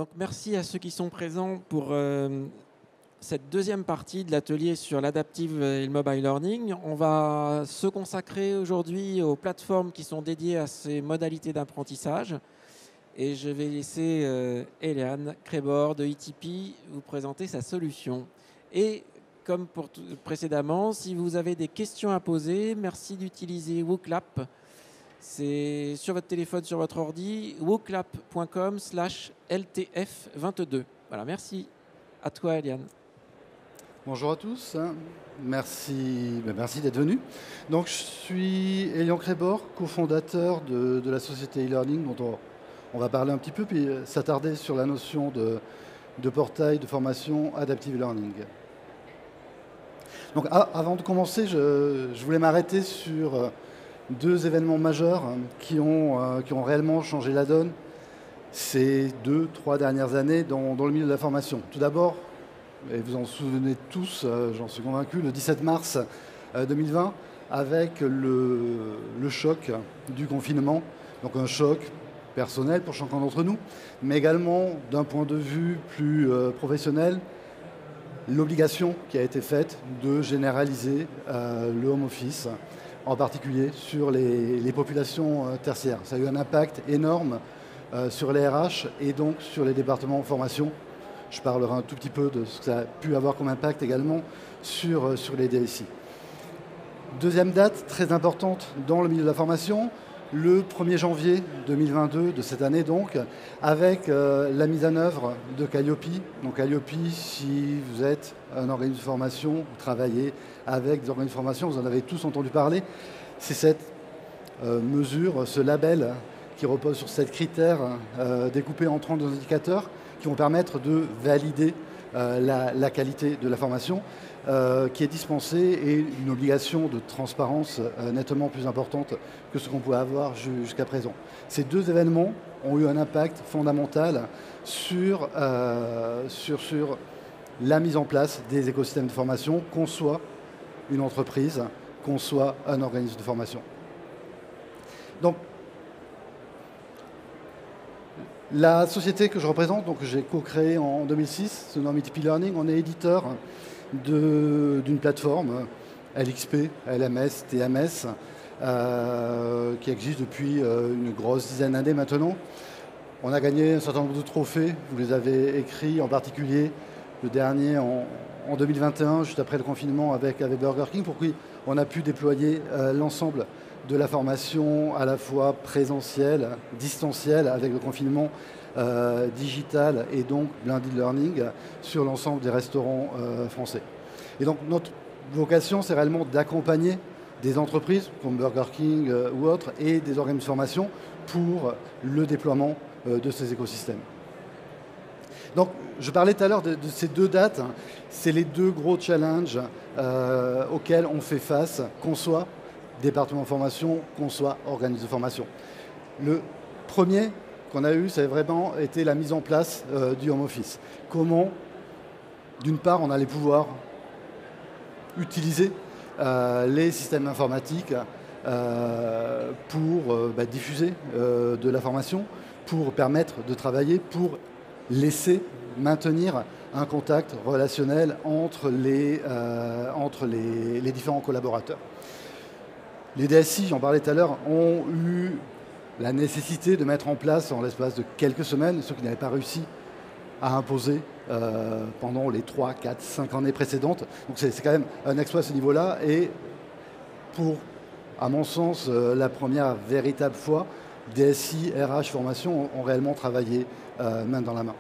Donc merci à ceux qui sont présents pour cette deuxième partie de l'atelier sur l'adaptive et le mobile learning. On va se consacrer aujourd'hui aux plateformes qui sont dédiées à ces modalités d'apprentissage. Et je vais laisser Eliane Crébor de ETP vous présenter sa solution. Et comme précédemment, si vous avez des questions à poser, merci d'utiliser WooClap. C'est sur votre téléphone, sur votre ordi, wooclap.com/LTF22. Voilà, merci. À toi, Eliane. Bonjour à tous, merci d'être venus. Donc, je suis Eliane Crébor, cofondateur de la société e-learning, dont on va parler un petit peu, puis s'attarder sur la notion de portail de formation Adaptive Learning. Donc, avant de commencer, je voulais m'arrêter sur deux événements majeurs qui ont réellement changé la donne ces 2-3 dernières années dans le milieu de la formation. Tout d'abord, et vous en souvenez tous, j'en suis convaincu, le 17 mars 2020, avec le choc du confinement, donc un choc personnel pour chacun d'entre nous, mais également d'un point de vue plus professionnel, l'obligation qui a été faite de généraliser le home office, en particulier sur les populations tertiaires. Ça a eu un impact énorme sur les RH et donc sur les départements de formation. Je parlerai un tout petit peu de ce que ça a pu avoir comme impact également sur les DSI. Deuxième date très importante dans le milieu de la formation, le 1er janvier 2022 de cette année donc, avec la mise en œuvre de Calliope. Donc Calliope, si vous êtes un organisme de formation, vous travaillez avec des organismes de formation, vous en avez tous entendu parler, c'est cette mesure, ce label qui repose sur 7 critères découpés en 32 indicateurs qui vont permettre de valider la qualité de la formation qui est dispensée et une obligation de transparence nettement plus importante que ce qu'on pouvait avoir jusqu'à présent. Ces deux événements ont eu un impact fondamental sur la mise en place des écosystèmes de formation, qu'on soit une entreprise, qu'on soit un organisme de formation. Donc, la société que je représente, donc j'ai co-créé en 2006, se nomme ETP Learning. On est éditeur d'une plateforme LXP, LMS, TMS, qui existe depuis une grosse dizaine d'années maintenant. On a gagné un certain nombre de trophées, vous les avez écrits, en particulier le dernier en 2021, juste après le confinement avec Burger King, pour qui on a pu déployer l'ensemble de la formation à la fois présentielle, distancielle, avec le confinement digital et donc blended learning sur l'ensemble des restaurants français. Et donc notre vocation, c'est réellement d'accompagner des entreprises comme Burger King ou autres et des organismes de formation pour le déploiement de ces écosystèmes. Donc, je parlais tout à l'heure de ces deux dates. C'est les deux gros challenges auxquels on fait face, qu'on soit département de formation, qu'on soit organisme de formation. Le premier qu'on a eu, ça a vraiment été la mise en place du home office. Comment, d'une part, on allait pouvoir utiliser les systèmes informatiques pour diffuser de la formation, pour permettre de travailler, pour maintenir un contact relationnel entre les différents collaborateurs. Les DSI, j'en parlais tout à l'heure, ont eu la nécessité de mettre en place en l'espace de quelques semaines, ceux qui n'avaient pas réussi à imposer pendant les 3, 4, 5 années précédentes. Donc c'est quand même un exploit à ce niveau-là. Et pour, à mon sens, la première véritable fois, DSI, RH, formation ont réellement travaillé main dans la main.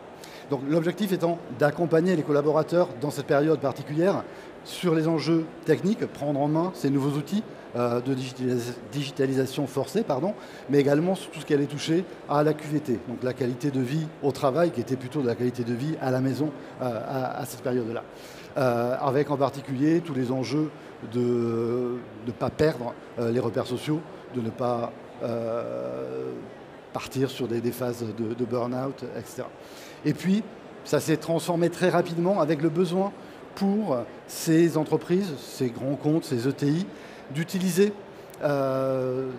Donc l'objectif étant d'accompagner les collaborateurs dans cette période particulière sur les enjeux techniques, prendre en main ces nouveaux outils de digitalisation forcée, mais également sur tout ce qui allait toucher à la QVT, donc la qualité de vie au travail, qui était plutôt de la qualité de vie à la maison à cette période-là. Avec en particulier tous les enjeux de ne pas perdre les repères sociaux, de ne pas partir sur des phases de burn-out, etc. Et puis, ça s'est transformé très rapidement avec le besoin pour ces entreprises, ces grands comptes, ces ETI, d'utiliser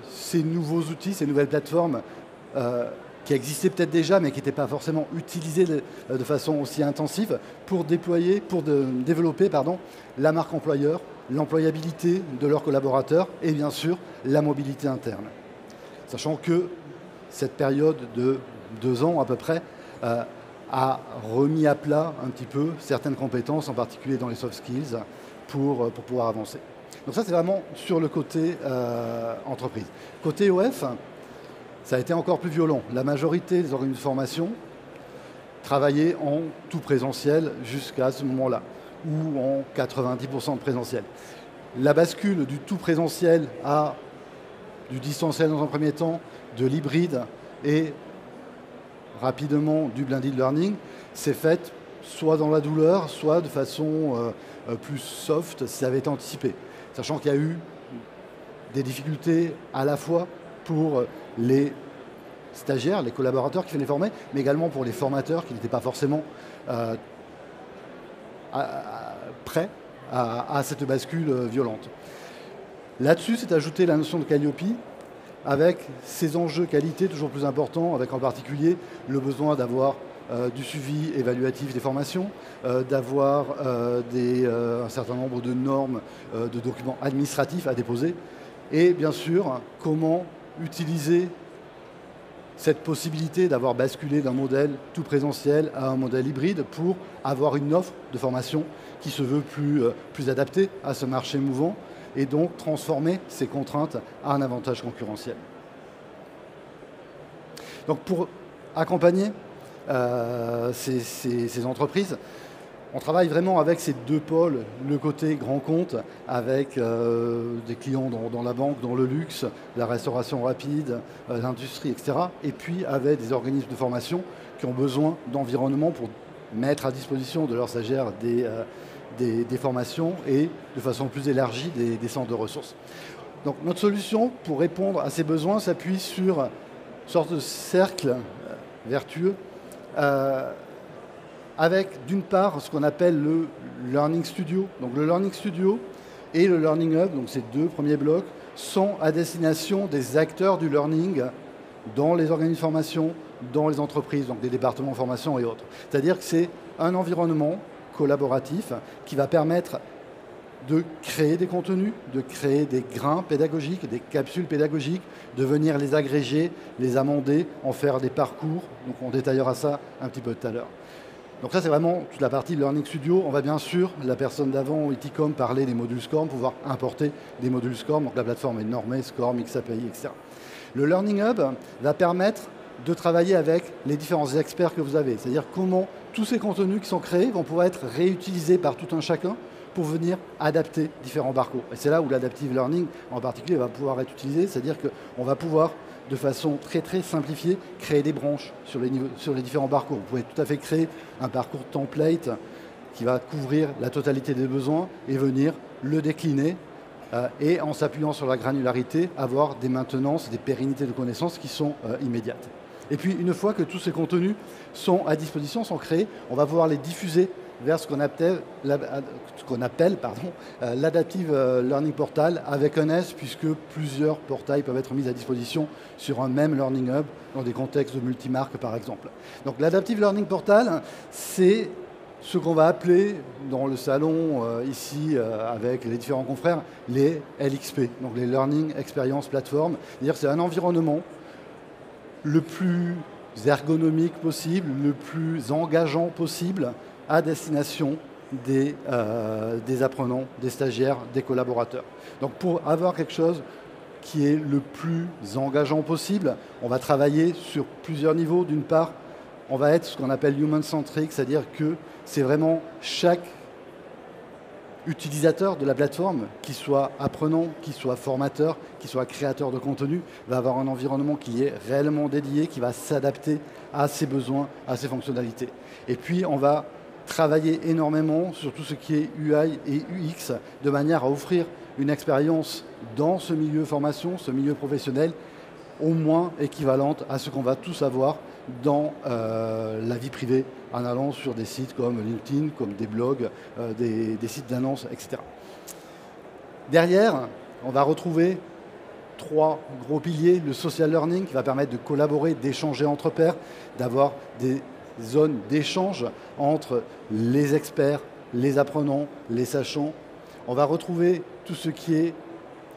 ces nouveaux outils, ces nouvelles plateformes qui existaient peut-être déjà, mais qui n'étaient pas forcément utilisés de façon aussi intensive pour développer la marque employeur, l'employabilité de leurs collaborateurs et bien sûr la mobilité interne. Sachant que cette période de 2 ans à peu près a remis à plat un petit peu certaines compétences, en particulier dans les soft skills, pour pouvoir avancer. Donc ça, c'est vraiment sur le côté entreprise. Côté OF, ça a été encore plus violent. La majorité des organismes de formation travaillaient en tout présentiel jusqu'à ce moment-là, ou en 90% de présentiel. La bascule du tout présentiel à du distanciel dans un premier temps, de l'hybride et rapidement du blended learning, s'est faite soit dans la douleur, soit de façon plus soft si ça avait été anticipé. Sachant qu'il y a eu des difficultés à la fois pour les stagiaires, les collaborateurs qui venaient former, mais également pour les formateurs qui n'étaient pas forcément prêts à cette bascule violente. Là-dessus, s'est ajoutée la notion de Calliope, avec ces enjeux qualité toujours plus importants, avec en particulier le besoin d'avoir du suivi évaluatif des formations, d'avoir un certain nombre de normes, de documents administratifs à déposer, et bien sûr, comment utiliser cette possibilité d'avoir basculé d'un modèle tout présentiel à un modèle hybride pour avoir une offre de formation qui se veut plus adaptée à ce marché mouvant, et donc transformer ces contraintes à un avantage concurrentiel. Donc pour accompagner ces entreprises, on travaille vraiment avec ces deux pôles, le côté grand compte, avec des clients dans la banque, dans le luxe, la restauration rapide, l'industrie, etc. Et puis avec des organismes de formation qui ont besoin d'environnement pour mettre à disposition de leurs stagiaires des formations et de façon plus élargie des centres de ressources. Donc notre solution pour répondre à ces besoins s'appuie sur une sorte de cercle vertueux avec d'une part ce qu'on appelle le Learning Studio. Donc le Learning Studio et le Learning Hub, donc ces deux premiers blocs, sont à destination des acteurs du learning dans les organismes de formation, dans les entreprises, donc des départements de formation et autres. C'est-à-dire que c'est un environnement collaboratif qui va permettre de créer des contenus, de créer des grains pédagogiques, des capsules pédagogiques, de venir les agréger, les amender, en faire des parcours. Donc on détaillera ça un petit peu tout à l'heure. Donc ça, c'est vraiment toute la partie Learning Studio. On va bien sûr, la personne d'avant, Iticom, parler des modules SCORM, pouvoir importer des modules SCORM. Donc la plateforme est normée, SCORM, XAPI, etc. Le Learning Hub va permettre de travailler avec les différents experts que vous avez. C'est-à-dire comment tous ces contenus qui sont créés vont pouvoir être réutilisés par tout un chacun pour venir adapter différents parcours. Et c'est là où l'adaptive learning, en particulier, va pouvoir être utilisé. C'est-à-dire qu'on va pouvoir, de façon très très simplifiée, créer des branches sur les différents parcours. Vous pouvez tout à fait créer un parcours template qui va couvrir la totalité des besoins et venir le décliner et en s'appuyant sur la granularité, avoir des maintenances, des pérennités de connaissances qui sont immédiates. Et puis une fois que tous ces contenus sont à disposition, sont créés, on va pouvoir les diffuser vers ce qu'on appelle l'Adaptive Learning Portal avec un S, puisque plusieurs portails peuvent être mis à disposition sur un même Learning Hub dans des contextes de multimarques par exemple. Donc l'Adaptive Learning Portal, c'est ce qu'on va appeler dans le salon ici avec les différents confrères les LXP, donc les Learning Experience Platform. C'est-à-dire que c'est un environnement le plus ergonomique possible, le plus engageant possible à destination des apprenants, des stagiaires, des collaborateurs. Donc pour avoir quelque chose qui est le plus engageant possible, on va travailler sur plusieurs niveaux. D'une part, on va être ce qu'on appelle human-centric, c'est-à-dire que c'est vraiment chaque utilisateur de la plateforme, qu'il soit apprenant, qu'il soit formateur, qu'il soit créateur de contenu, va avoir un environnement qui est réellement dédié, qui va s'adapter à ses besoins, à ses fonctionnalités. Et puis, on va travailler énormément sur tout ce qui est UI et UX, de manière à offrir une expérience dans ce milieu formation, ce milieu professionnel, au moins équivalente à ce qu'on va tous avoir dans la vie privée, en allant sur des sites comme LinkedIn, comme des blogs, des sites d'annonces, etc. Derrière, on va retrouver 3 gros piliers. Le social learning qui va permettre de collaborer, d'échanger entre pairs, d'avoir des zones d'échange entre les experts, les apprenants, les sachants. On va retrouver tout ce qui est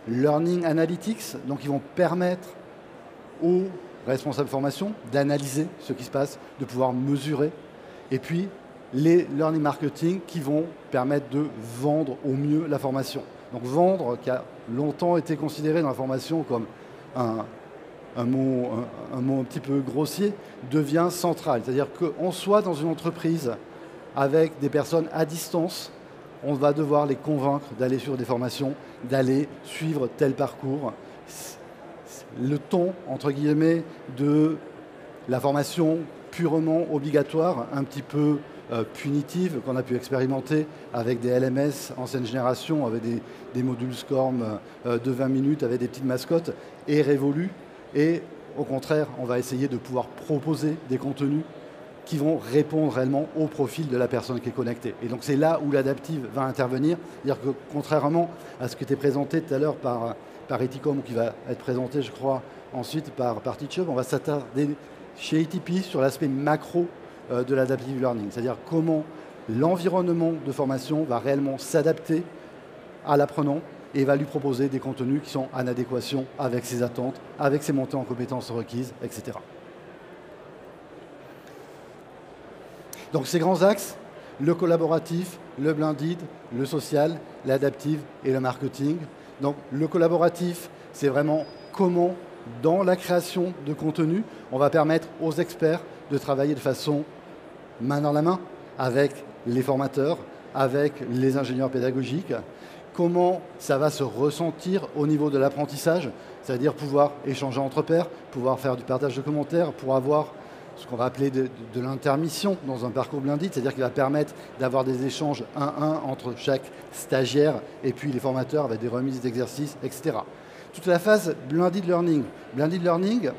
learning analytics, donc ils vont permettre aux responsables formation d'analyser ce qui se passe, de pouvoir mesurer. Et puis, les learning marketing qui vont permettre de vendre au mieux la formation. Donc vendre, qui a longtemps été considéré dans la formation comme un mot un petit peu grossier, devient central. C'est-à-dire qu'on soit dans une entreprise avec des personnes à distance, on va devoir les convaincre d'aller sur des formations, d'aller suivre tel parcours. Le ton, entre guillemets, de la formation purement obligatoire, un petit peu punitive, qu'on a pu expérimenter avec des LMS ancienne génération, avec des modules SCORM de 20 minutes, avec des petites mascottes, est révolue. Et au contraire, on va essayer de pouvoir proposer des contenus qui vont répondre réellement au profil de la personne qui est connectée. Et donc c'est là où l'adaptive va intervenir. C'est-à-dire que contrairement à ce qui était présenté tout à l'heure par Eticom, qui va être présenté, je crois, ensuite par Teachup, on va s'attarder chez ATP sur l'aspect macro de l'adaptive learning. C'est-à-dire comment l'environnement de formation va réellement s'adapter à l'apprenant et va lui proposer des contenus qui sont en adéquation avec ses attentes, avec ses montées en compétences requises, etc. Donc ces grands axes, le collaboratif, le blended, le social, l'adaptive et le marketing. Donc le collaboratif, c'est vraiment comment, dans la création de contenu, on va permettre aux experts de travailler de façon main dans la main avec les formateurs, avec les ingénieurs pédagogiques. Comment ça va se ressentir au niveau de l'apprentissage, c'est-à-dire pouvoir échanger entre pairs, pouvoir faire du partage de commentaires, pour avoir ce qu'on va appeler de l'intermission dans un parcours blended, c'est-à-dire qu'il va permettre d'avoir des échanges 1-1 entre chaque stagiaire et puis les formateurs avec des remises d'exercices, etc. Toute la phase blended learning. Blended learning,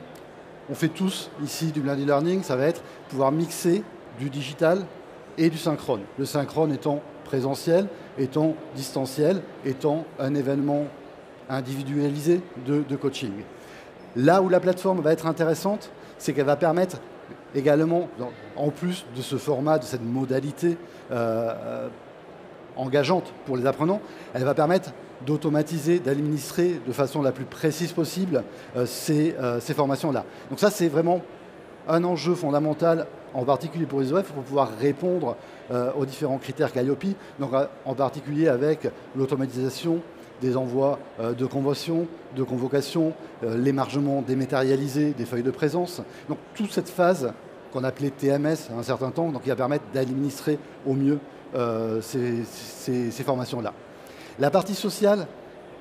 on fait tous ici du blended learning, ça va être pouvoir mixer du digital et du synchrone. Le synchrone étant présentiel, étant distanciel, étant un événement individualisé de coaching. Là où la plateforme va être intéressante, c'est qu'elle va permettre également, en plus de ce format, de cette modalité engageante pour les apprenants, elle va permettre d'automatiser, d'administrer de façon la plus précise possible ces formations-là. Donc ça, c'est vraiment un enjeu fondamental, en particulier pour les OF, pour pouvoir répondre aux différents critères Calliope, donc en particulier avec l'automatisation des envois de convocation, l'émargement dématérialisé des feuilles de présence. Donc toute cette phase qu'on appelait TMS à un certain temps, donc qui va permettre d'administrer au mieux ces formations-là. La partie sociale,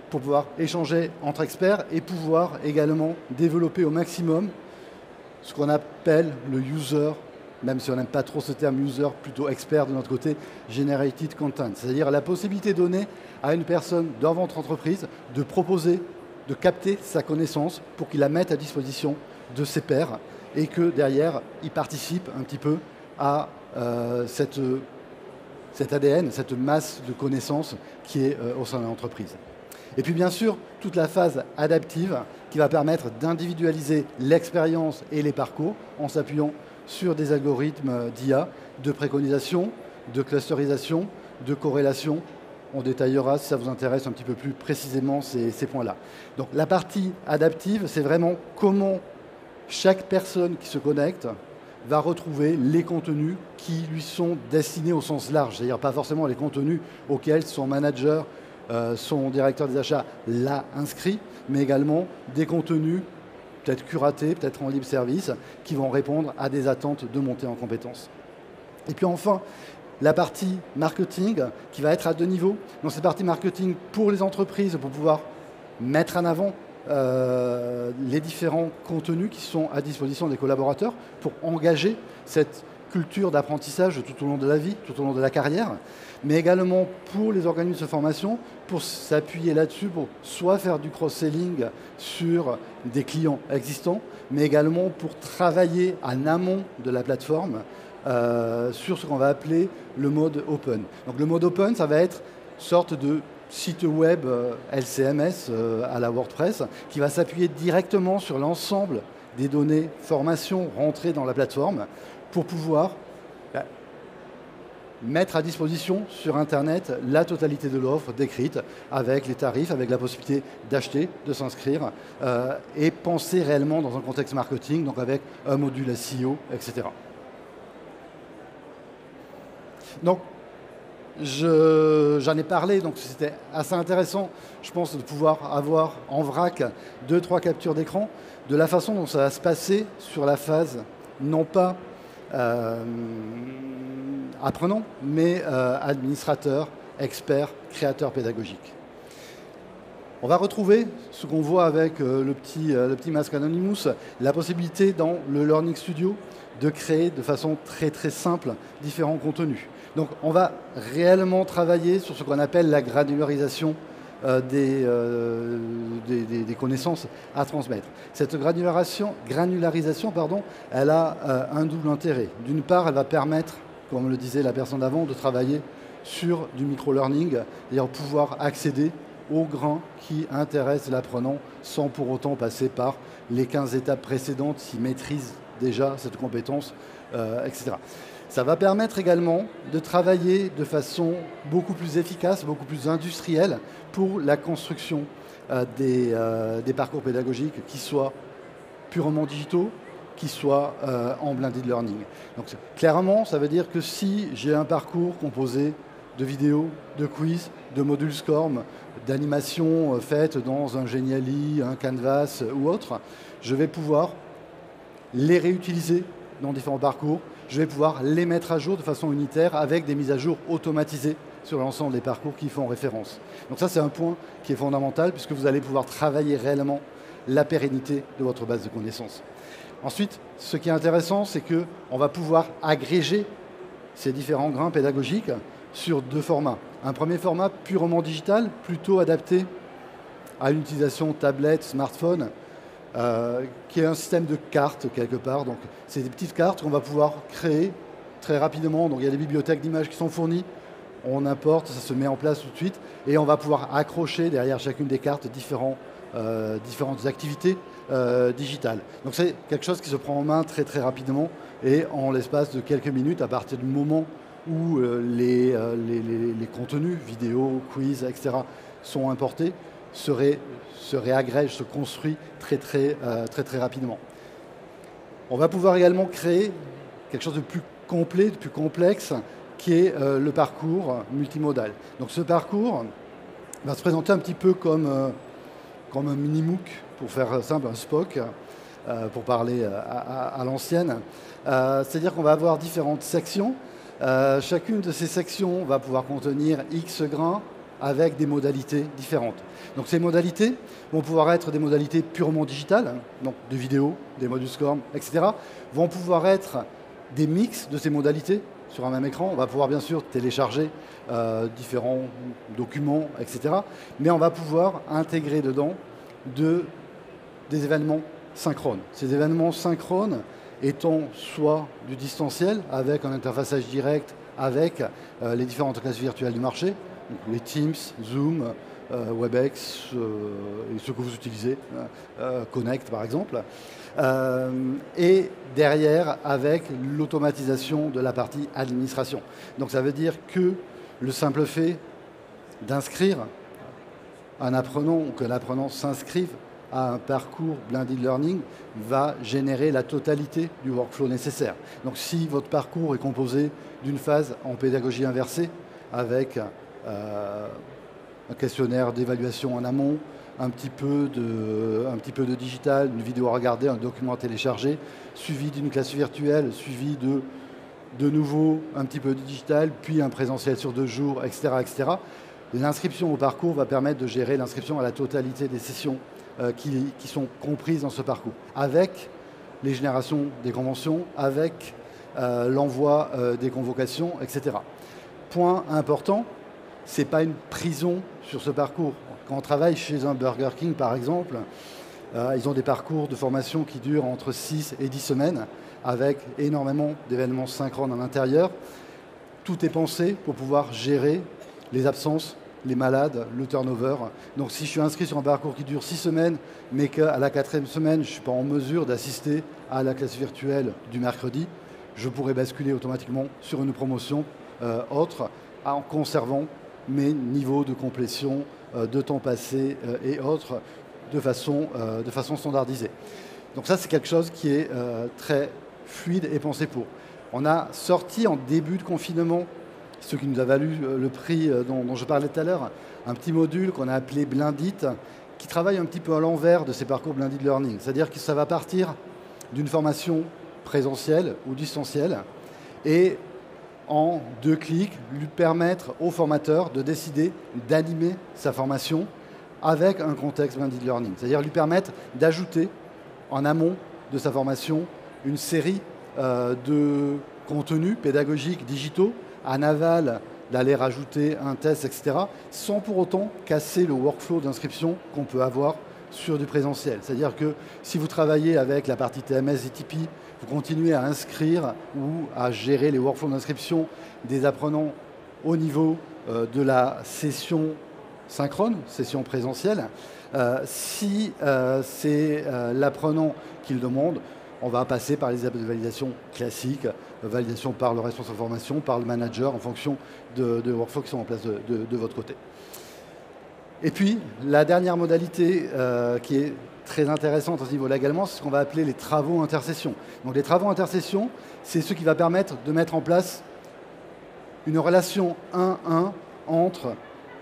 pour pouvoir échanger entre experts et pouvoir également développer au maximum ce qu'on appelle le user, même si on n'aime pas trop ce terme user, plutôt expert de notre côté, generated content. C'est-à-dire la possibilité donnée à une personne dans votre entreprise de proposer, de capter sa connaissance pour qu'il la mette à disposition de ses pairs et que derrière, il participe un petit peu à cet ADN, cette masse de connaissances qui est au sein de l'entreprise. Et puis bien sûr, toute la phase adaptive qui va permettre d'individualiser l'expérience et les parcours en s'appuyant sur des algorithmes d'IA, de préconisation, de clusterisation, de corrélation. On détaillera, si ça vous intéresse, un petit peu plus précisément ces points-là. Donc la partie adaptive, c'est vraiment comment chaque personne qui se connecte va retrouver les contenus qui lui sont destinés au sens large, c'est-à-dire pas forcément les contenus auxquels son manager, son directeur des achats l'a inscrit, mais également des contenus peut-être curatés, peut-être en libre service, qui vont répondre à des attentes de montée en compétences. Et puis enfin, la partie marketing qui va être à 2 niveaux. Donc cette partie marketing pour les entreprises, pour pouvoir mettre en avant les différents contenus qui sont à disposition des collaborateurs pour engager cette culture d'apprentissage tout au long de la vie, tout au long de la carrière, mais également pour les organismes de formation, pour s'appuyer là-dessus, pour soit faire du cross-selling sur des clients existants, mais également pour travailler en amont de la plateforme sur ce qu'on va appeler le mode open. Donc le mode open, ça va être une sorte de site web LCMS à la WordPress qui va s'appuyer directement sur l'ensemble des données formation rentrées dans la plateforme pour pouvoir mettre à disposition sur Internet la totalité de l'offre décrite avec les tarifs, avec la possibilité d'acheter, de s'inscrire et penser réellement dans un contexte marketing, donc avec un module SEO, etc. Donc, j'en ai parlé, donc c'était assez intéressant, je pense, de pouvoir avoir en vrac 2-3 captures d'écran de la façon dont ça va se passer sur la phase, non pas apprenant, mais administrateur, expert, créateur pédagogique. On va retrouver ce qu'on voit avec le petit masque Anonymous, la possibilité dans le Learning Studio de créer de façon très très simple différents contenus. Donc on va réellement travailler sur ce qu'on appelle la granularisation des connaissances à transmettre. Cette granularisation, elle a un double intérêt. D'une part, elle va permettre, comme le disait la personne d'avant, de travailler sur du micro-learning, c'est-à-dire pouvoir accéder aux grains qui intéressent l'apprenant sans pour autant passer par les 15 étapes précédentes s'il maîtrise déjà cette compétence, etc. Ça va permettre également de travailler de façon beaucoup plus efficace, beaucoup plus industrielle pour la construction des parcours pédagogiques qui soient purement digitaux, qui soient en blended learning. Donc clairement, ça veut dire que si j'ai un parcours composé de vidéos, de quiz, de modules SCORM, d'animations faites dans un Genially, un Canvas ou autre, je vais pouvoir les réutiliser dans différents parcours. Je vais pouvoir les mettre à jour de façon unitaire avec des mises à jour automatisées sur l'ensemble des parcours qui font référence. Donc ça, c'est un point qui est fondamental puisque vous allez pouvoir travailler réellement la pérennité de votre base de connaissances. Ensuite, ce qui est intéressant, c'est qu'on va pouvoir agréger ces différents grains pédagogiques sur 2 formats. Un premier format purement digital, plutôt adapté à une utilisation tablette, smartphone, qui est un système de cartes quelque part. Donc, c'est des petites cartes qu'on va pouvoir créer très rapidement. Donc, il y a des bibliothèques d'images qui sont fournies. On importe, ça se met en place tout de suite. Et on va pouvoir accrocher derrière chacune des cartes différentes activités digitales. Donc, c'est quelque chose qui se prend en main très très rapidement et en l'espace de quelques minutes à partir du moment où les contenus, vidéos, quiz, etc. sont importés, se réagrège, se construit très rapidement. On va pouvoir également créer quelque chose de plus complet, de plus complexe, qui est le parcours multimodal. Donc ce parcours va se présenter un petit peu comme un mini-MOOC, pour faire simple, un SPOC, pour parler à l'ancienne. C'est-à-dire qu'on va avoir différentes sections. Chacune de ces sections va pouvoir contenir X grains avec des modalités différentes. Donc ces modalités vont pouvoir être des modalités purement digitales, donc de vidéos, des modules SCORM, etc. Vont pouvoir être des mix de ces modalités sur un même écran. On va pouvoir bien sûr télécharger différents documents, etc. Mais on va pouvoir intégrer dedans des événements synchrones. Ces événements synchrones étant soit du distanciel avec un interfaçage direct avec les différentes classes virtuelles du marché, les Teams, Zoom, WebEx, et ceux que vous utilisez, Connect par exemple, et derrière avec l'automatisation de la partie administration. Donc ça veut dire que le simple fait d'inscrire un apprenant ou que l'apprenant s'inscrive à un parcours blended learning va générer la totalité du workflow nécessaire. Donc si votre parcours est composé d'une phase en pédagogie inversée avec un questionnaire d'évaluation en amont, un petit peu de digital, une vidéo à regarder, un document à télécharger, suivi d'une classe virtuelle, suivi de nouveau un petit peu de digital, puis un présentiel sur 2 jours, etc., etc. L'inscription au parcours va permettre de gérer l'inscription à la totalité des sessions qui sont comprises dans ce parcours, avec les générations des conventions, avec l'envoi des convocations, etc. Point important, ce n'est pas une prison sur ce parcours. Quand on travaille chez un Burger King, par exemple, ils ont des parcours de formation qui durent entre 6 et 10 semaines, avec énormément d'événements synchrones à l'intérieur. Tout est pensé pour pouvoir gérer les absences, les malades, le turnover. Donc si je suis inscrit sur un parcours qui dure 6 semaines, mais qu'à la 4e semaine, je ne suis pas en mesure d'assister à la classe virtuelle du mercredi, je pourrais basculer automatiquement sur une promotion autre en conservant mes niveaux de complétion, de temps passé et autres de façon standardisée. Donc ça, c'est quelque chose qui est très fluide et pensé pour. On a sorti en début de confinement, ce qui nous a valu le prix dont je parlais tout à l'heure, un petit module qu'on a appelé Blendit, qui travaille un petit peu à l'envers de ces parcours Blended Learning. C'est-à-dire que ça va partir d'une formation présentielle ou distancielle et en 2 clics, lui permettre au formateur de décider d'animer sa formation avec un contexte Blended Learning. C'est-à-dire lui permettre d'ajouter en amont de sa formation une série de contenus pédagogiques digitaux, en aval d'aller rajouter un test, etc., sans pour autant casser le workflow d'inscription qu'on peut avoir sur du présentiel. C'est-à-dire que si vous travaillez avec la partie TMS et Tipeee, vous continuez à inscrire ou à gérer les workflows d'inscription des apprenants au niveau de la session synchrone, session présentielle. Si c'est l'apprenant qui le demande, on va passer par les étapes de validation classiques, validation par le responsable de formation, par le manager, en fonction de workflows qui sont en place de votre côté. Et puis, la dernière modalité qui est très intéressante à ce niveau-là également, c'est ce qu'on va appeler les travaux intersessions. Donc les travaux intersessions, c'est ce qui va permettre de mettre en place une relation 1-1 entre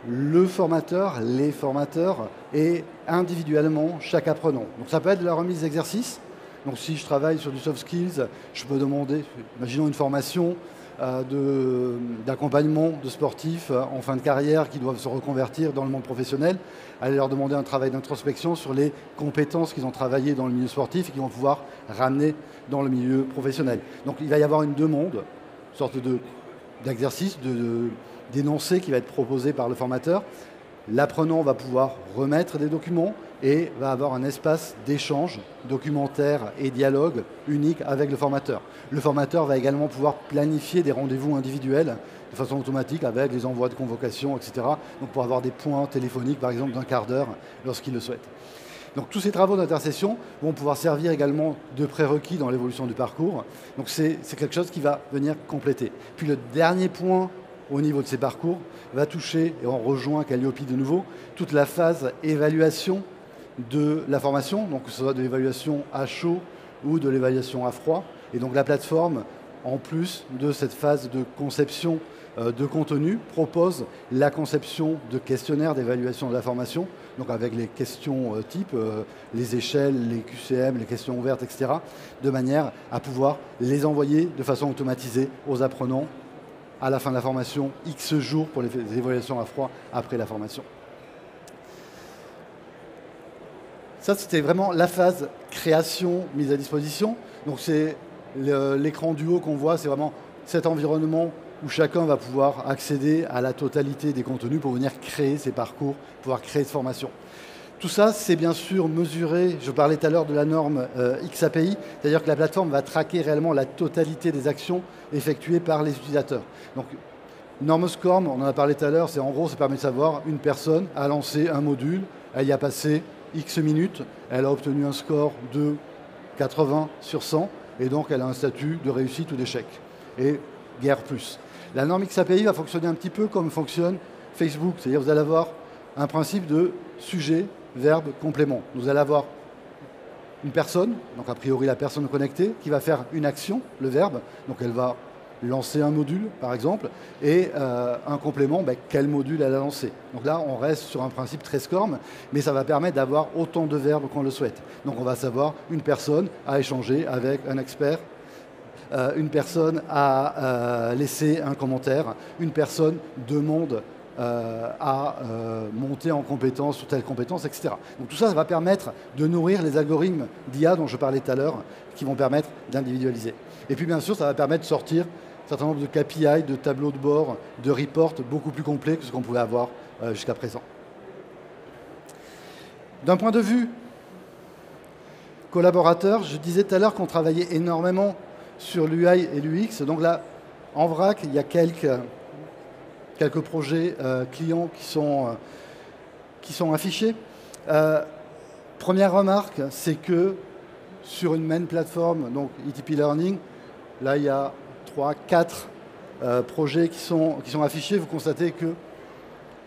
le formateur, les formateurs et individuellement chaque apprenant. Donc ça peut être de la remise d'exercices. Donc si je travaille sur du soft skills, je peux demander, imaginons une formation d'accompagnement de sportifs en fin de carrière qui doivent se reconvertir dans le monde professionnel, aller leur demander un travail d'introspection sur les compétences qu'ils ont travaillées dans le milieu sportif et qu'ils vont pouvoir ramener dans le milieu professionnel. Donc il va y avoir une demande, une sorte d'exercice, d'énoncé qui va être proposé par le formateur. L'apprenant va pouvoir remettre des documents et va avoir un espace d'échange, documentaire et dialogue unique avec le formateur. Le formateur va également pouvoir planifier des rendez-vous individuels de façon automatique avec les envois de convocation, etc. Donc pour avoir des points téléphoniques, par exemple, d'1/4 d'heure lorsqu'il le souhaite. Donc tous ces travaux d'intercession vont pouvoir servir également de prérequis dans l'évolution du parcours. Donc c'est quelque chose qui va venir compléter. Puis le dernier point au niveau de ces parcours va toucher, et on rejoint Calliope de nouveau, toute la phase évaluation de la formation, donc que ce soit de l'évaluation à chaud ou de l'évaluation à froid. Et donc la plateforme, en plus de cette phase de conception de contenu, propose la conception de questionnaires d'évaluation de la formation, donc avec les questions type, les échelles, les QCM, les questions ouvertes, etc., de manière à pouvoir les envoyer de façon automatisée aux apprenants à la fin de la formation, X jours pour les évaluations à froid après la formation. Ça, c'était vraiment la phase création, mise à disposition. Donc c'est l'écran du haut qu'on voit, c'est vraiment cet environnement où chacun va pouvoir accéder à la totalité des contenus pour venir créer ses parcours, pouvoir créer ses formations. Tout ça, c'est bien sûr mesuré, je parlais tout à l'heure de la norme XAPI, c'est-à-dire que la plateforme va traquer réellement la totalité des actions effectuées par les utilisateurs. Donc, norme SCORM, on en a parlé tout à l'heure, c'est en gros, ça permet de savoir une personne a lancé un module, elle y a passé X minutes, elle a obtenu un score de 80 sur 100, et donc elle a un statut de réussite ou d'échec, et guère plus. La norme XAPI va fonctionner un petit peu comme fonctionne Facebook, c'est-à-dire que vous allez avoir un principe de sujet, verbe, complément. Vous allez avoir une personne, donc a priori la personne connectée, qui va faire une action, le verbe, donc elle va lancer un module par exemple, et un complément, quel module elle a lancé. Donc là on reste sur un principe très SCORM, mais ça va permettre d'avoir autant de verbes qu'on le souhaite. Donc on va savoir une personne a échangé avec un expert, une personne a laissé un commentaire, une personne demande à monter en compétence sur telle compétence, etc. Donc tout ça, ça va permettre de nourrir les algorithmes d'IA dont je parlais tout à l'heure, qui vont permettre d'individualiser. Et puis bien sûr, ça va permettre de sortir un certain nombre de KPI, de tableaux de bord, de reports beaucoup plus complets que ce qu'on pouvait avoir jusqu'à présent. D'un point de vue collaborateur, je disais tout à l'heure qu'on travaillait énormément sur l'UI et l'UX. Donc là, en vrac, il y a quelques quelques projets clients qui sont affichés. Première remarque, c'est que sur une main plateforme, donc ETP Learning, là il y a 3-4 projets qui sont affichés. Vous constatez que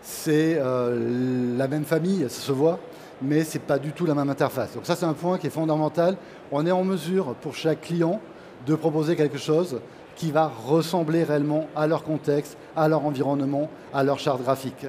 c'est la même famille, ça se voit, mais ce n'est pas du tout la même interface. Donc ça, c'est un point qui est fondamental. On est en mesure, pour chaque client, de proposer quelque chose qui va ressembler réellement à leur contexte, à leur environnement, à leur charte graphique.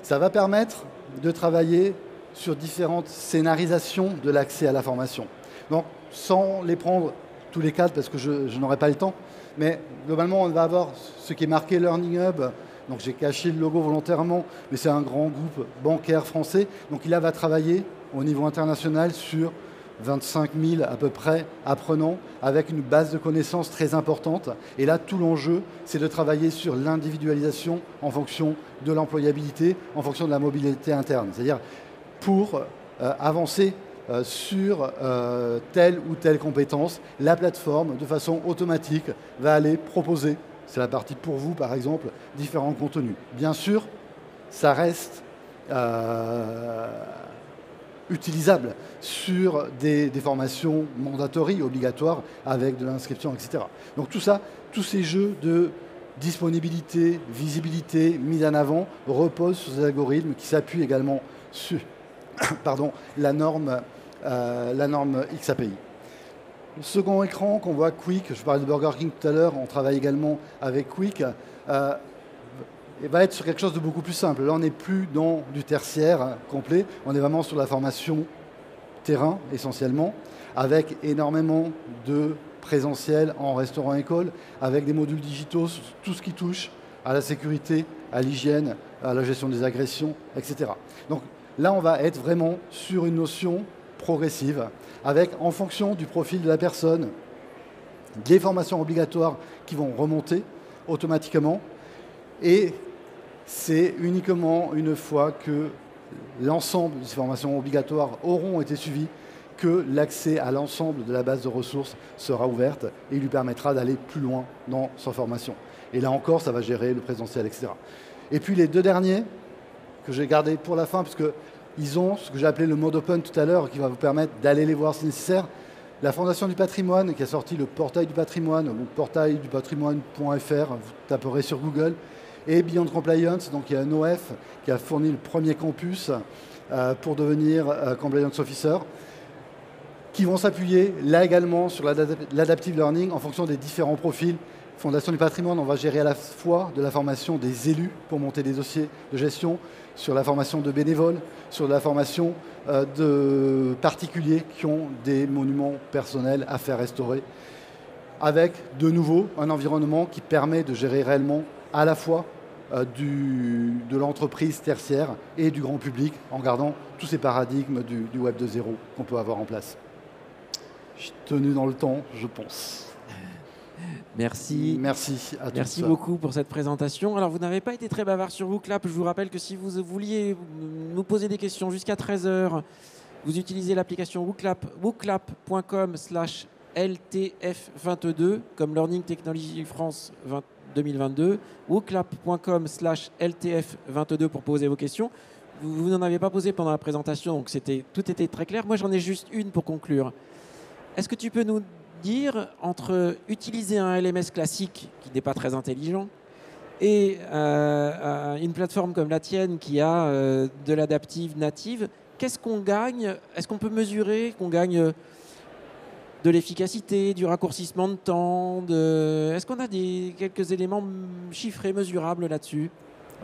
Ça va permettre de travailler sur différentes scénarisations de l'accès à la formation. Donc, sans les prendre tous les cadres, parce que je n'aurai pas le temps, mais globalement, on va avoir ce qui est marqué Learning Hub. Donc, j'ai caché le logo volontairement, mais c'est un grand groupe bancaire français. Donc, il va travailler au niveau international sur 25 000 à peu près apprenants, avec une base de connaissances très importante. Et là, tout l'enjeu, c'est de travailler sur l'individualisation en fonction de l'employabilité, en fonction de la mobilité interne. C'est-à-dire pour avancer sur telle ou telle compétence, la plateforme, de façon automatique, va aller proposer, c'est la partie pour vous par exemple, différents contenus. Bien sûr, ça reste utilisable sur des formations mandatories, obligatoires, avec de l'inscription, etc. Donc tout ça, tous ces jeux de disponibilité, visibilité, mise en avant, reposent sur des algorithmes qui s'appuient également sur la norme XAPI. Le second écran qu'on voit, Quick, je parlais de Burger King tout à l'heure, on travaille également avec Quick, va être sur quelque chose de beaucoup plus simple. Là, on n'est plus dans du tertiaire complet, on est vraiment sur la formation terrain essentiellement, avec énormément de présentiel en restaurant-école, avec des modules digitaux, tout ce qui touche à la sécurité, à l'hygiène, à la gestion des agressions, etc. Donc là, on va être vraiment sur une notion progressive, avec, en fonction du profil de la personne, des formations obligatoires qui vont remonter automatiquement. Et c'est uniquement une fois que l'ensemble des formations obligatoires auront été suivies que l'accès à l'ensemble de la base de ressources sera ouverte et lui permettra d'aller plus loin dans sa formation. Et là encore, ça va gérer le présentiel, etc. Et puis les deux derniers, que j'ai gardés pour la fin, parce qu'ils ont ce que j'ai appelé le mode open tout à l'heure, qui va vous permettre d'aller les voir si nécessaire. La Fondation du patrimoine, qui a sorti le portail du patrimoine, donc portaildupatrimoine.fr, vous taperez sur Google, et Beyond Compliance, donc il y a un OF qui a fourni le premier campus pour devenir Compliance Officer, qui vont s'appuyer là également sur l'adaptive learning en fonction des différents profils. Fondation du patrimoine, on va gérer à la fois de la formation des élus pour monter des dossiers de gestion, sur la formation de bénévoles, sur la formation de particuliers qui ont des monuments personnels à faire restaurer, avec de nouveau un environnement qui permet de gérer réellement à la fois de l'entreprise tertiaire et du grand public, en gardant tous ces paradigmes du Web 2.0 qu'on peut avoir en place. Je suis tenu dans le temps, je pense. Merci. Merci à tous. Merci beaucoup pour cette présentation. Alors, vous n'avez pas été très bavard sur WooClap. Je vous rappelle que si vous vouliez nous poser des questions jusqu'à 13 h, vous utilisez l'application WooClap, wooclap.com/LTF22, comme Learning Technology France 2022, wooclap.com/LTF22 pour poser vos questions. Vous n'en avez pas posé pendant la présentation, donc tout était très clair. Moi, j'en ai juste une pour conclure. Est-ce que tu peux nous dire, entre utiliser un LMS classique qui n'est pas très intelligent et une plateforme comme la tienne qui a de l'adaptive native, qu'est-ce qu'on gagne? Est-ce qu'on peut mesurer qu'on gagne de l'efficacité, du raccourcissement de temps? Est-ce qu'on a quelques éléments chiffrés, mesurables là-dessus,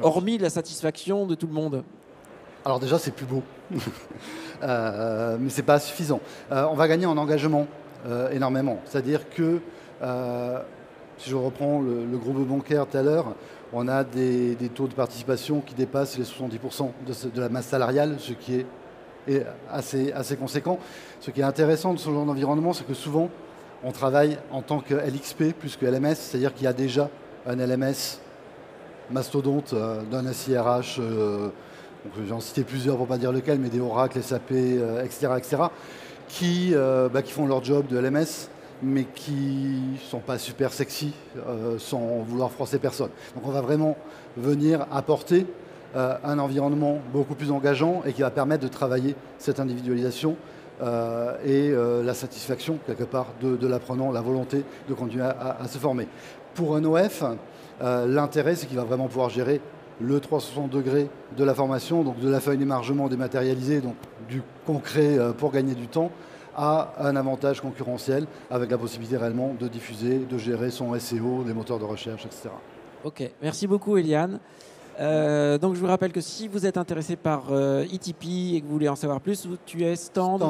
hormis la satisfaction de tout le monde? Alors déjà, c'est plus beau, mais ce n'est pas suffisant. On va gagner en engagement énormément. C'est-à-dire que, si je reprends le groupe bancaire tout à l'heure, on a des taux de participation qui dépassent les 70% de la masse salariale, ce qui est assez conséquent. Ce qui est intéressant de ce genre d'environnement, c'est que souvent, on travaille en tant que LXP plus que LMS, c'est-à-dire qu'il y a déjà un LMS mastodonte d'un SIRH, j'en citais plusieurs pour ne pas dire lequel, mais des Oracle, SAP, etc., qui font leur job de LMS mais qui ne sont pas super sexy, sans vouloir froisser personne. Donc on va vraiment venir apporter un environnement beaucoup plus engageant et qui va permettre de travailler cette individualisation et la satisfaction, quelque part, de l'apprenant, la volonté de continuer à se former. Pour un OF, l'intérêt, c'est qu'il va vraiment pouvoir gérer le 360 degrés de la formation, donc de la feuille d'émargement dématérialisée, donc du concret pour gagner du temps, à un avantage concurrentiel avec la possibilité réellement de diffuser, de gérer son SEO, les moteurs de recherche, etc. Ok, merci beaucoup Eliane. Donc je vous rappelle que si vous êtes intéressé par ETP et que vous voulez en savoir plus, tu es stand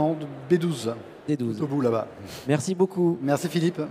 B12. D12. Tout au bout là-bas. Merci beaucoup. Merci Philippe.